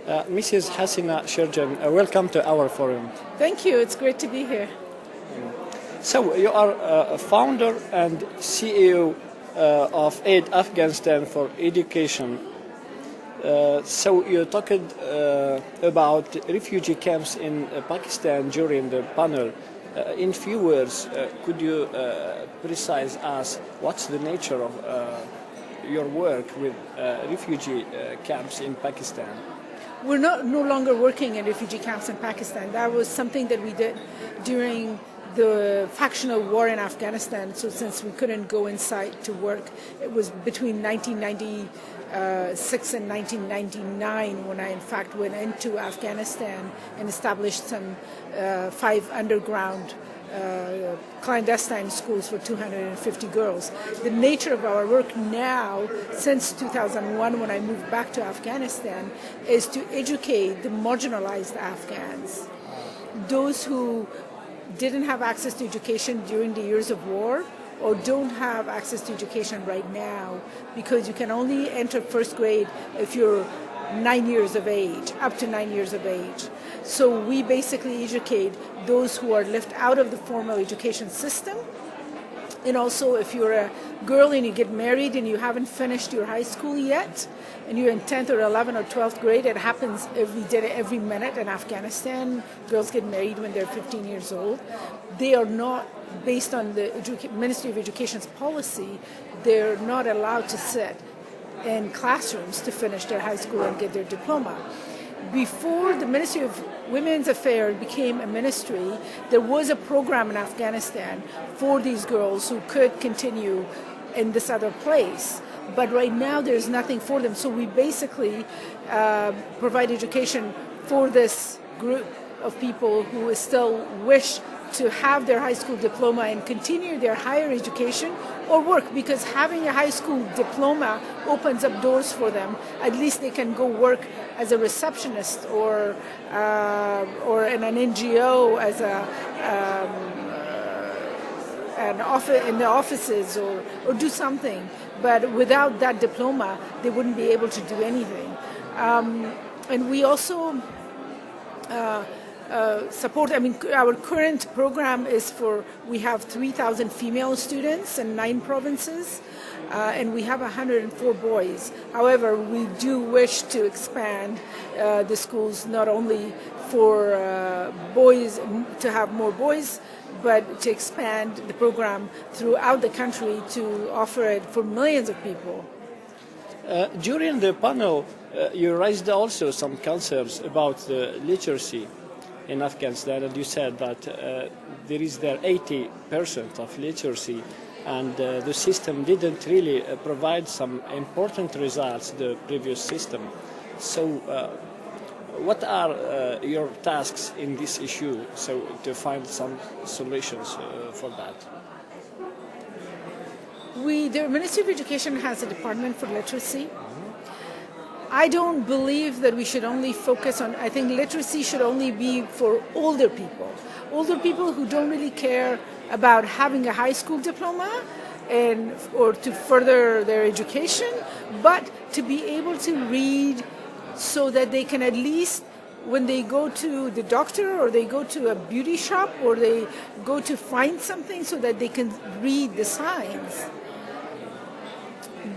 Mrs. Hassina Sherjan, welcome to our forum. Thank you. It's great to be here. So you are a founder and CEO of Aid Afghanistan for Education. So you talked about refugee camps in Pakistan during the panel. In few words, could you precise us what's the nature of your work with refugee camps in Pakistan? We're no longer working in refugee camps in Pakistan. That was something that we did during the factional war in Afghanistan. So since we couldn't go inside to work, it was between 1996 and 1999 when I in fact went into Afghanistan and established some 5 underground clandestine schools for 250 girls. The nature of our work now, since 2001 when I moved back to Afghanistan, is to educate the marginalized Afghans, those who didn't have access to education during the years of war or don't have access to education right now, because you can only enter first grade if you're 9 years of age, up to 9 years of age. So we basically educate those who are left out of the formal education system. And also if you're a girl and you get married and you haven't finished your high school yet, and you're in 10th or 11th or 12th grade, it happens every minute in Afghanistan. Girls get married when they're 15 years old. They are not, based on the Ministry of Education's policy, they're not allowed to sit in classrooms to finish their high school and get their diploma. Before the Ministry of Women's Affairs became a ministry, there was a program in Afghanistan for these girls who could continue in this other place. But right now there's nothing for them. So we basically provide education for this group of people who still wish to have their high school diploma and continue their higher education or work, because having a high school diploma opens up doors for them. At least they can go work as a receptionist or in an NGO as in the offices or do something. But without that diploma, they wouldn't be able to do anything. And we also support, our current program is we have 3,000 female students in 9 provinces, and we have 104 boys. However, we do wish to expand the schools not only for boys, to have more boys, but to expand the program throughout the country to offer it for millions of people. During the panel, you raised also some concerns about the literacy in Afghanistan, and you said that there is 80% of literacy, and the system didn't really provide some important results, the previous system. So what are your tasks in this issue, so to find some solutions for that? The Ministry of Education has a department for literacy. I don't believe that we should only focus on, I think literacy should only be for older people who don't really care about having a high school diploma or to further their education, but to be able to read so that they can at least, when they go to the doctor or they go to a beauty shop or they go to find something, so that they can read the signs.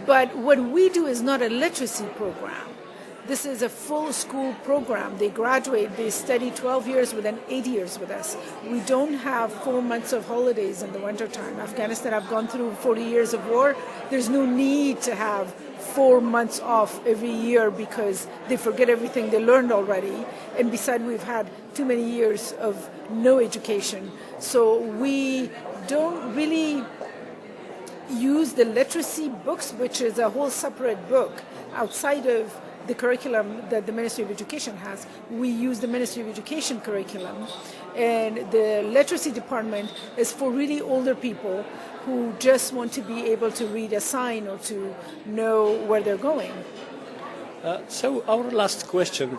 But what we do is not a literacy program. This is a full school program. They graduate, they study 12 years within 8 years with us. We don't have 4 months of holidays in the wintertime. Afghanistan, I've gone through 40 years of war. There's no need to have 4 months off every year because they forget everything they learned already. And besides, we've had too many years of no education. So we don't really use the literacy books, which is a whole separate book outside of the curriculum that the Ministry of Education has. We use the Ministry of Education curriculum, and the literacy department is for really older people who just want to be able to read a sign or to know where they're going. So our last question,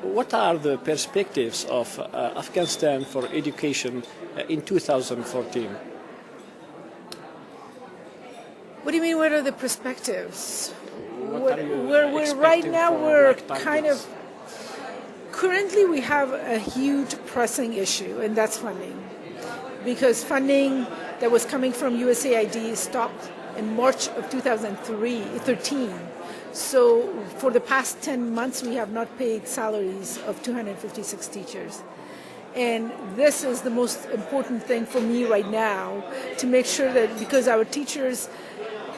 what are the perspectives of Afghanistan for education in 2014? What do you mean, what are the perspectives? What are you expecting right now for we're what kind of, Currently, we have a huge pressing issue, and that's funding. Because funding that was coming from USAID stopped in March of 2013. So for the past 10 months, we have not paid salaries of 256 teachers. And this is the most important thing for me right now, to make sure that, because our teachers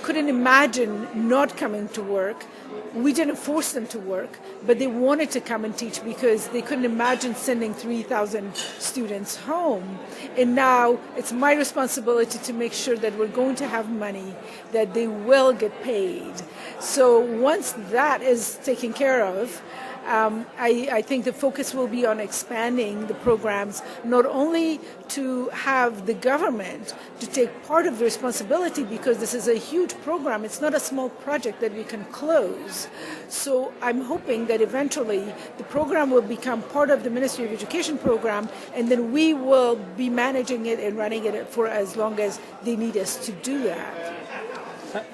couldn't imagine not coming to work, we didn't force them to work, but they wanted to come and teach because they couldn't imagine sending 3,000 students home. And now it's my responsibility to make sure that we're going to have money, that they will get paid. So once that is taken care of, I think the focus will be on expanding the programs, not only to have the government to take part of the responsibility, because this is a huge program. It's not a small project that we can close. So I'm hoping that eventually the program will become part of the Ministry of Education program, and then we will be managing it and running it for as long as they need us to do that.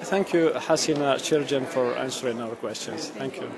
Thank you, Hassina Sherjan, for answering our questions. Thank you.